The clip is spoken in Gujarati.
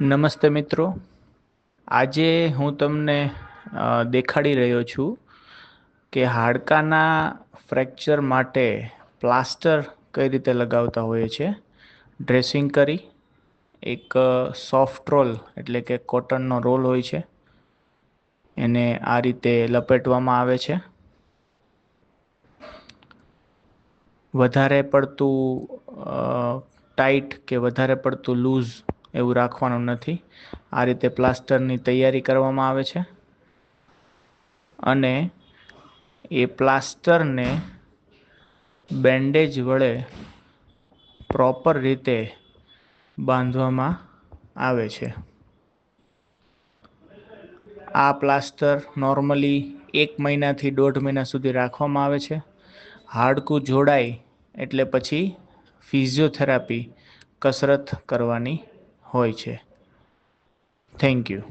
નમસ્તે મિત્રો, આજે હું તમને દેખાડી રહ્યો છું કે હાડકાના ફ્રેક્ચર માટે પ્લાસ્ટર કઈ રીતે લગાવતા હોય છે. ડ્રેસિંગ કરી એક સોફ્ટ રોલ એટલે કે કોટનનો રોલ હોય છે એને આ રીતે લપેટવામાં આવે છે. વધારે પડતું ટાઈટ કે વધારે પડતું લૂઝ એવું રાખવાનું નથી. આ રીતે પ્લાસ્ટરની તૈયારી કરવામાં આવે છે અને એ પ્લાસ્ટરને બેન્ડેજ વડે પ્રોપર રીતે બાંધવામાં આવે છે. આ પ્લાસ્ટર નોર્મલી 1 મહિનાથી 1.5 મહિના સુધી રાખવામાં આવે છે. હાડકું જોડાય એટલે પછી ફિઝિયોથેરાપી કસરત કરવાની હોય છે. Thank you.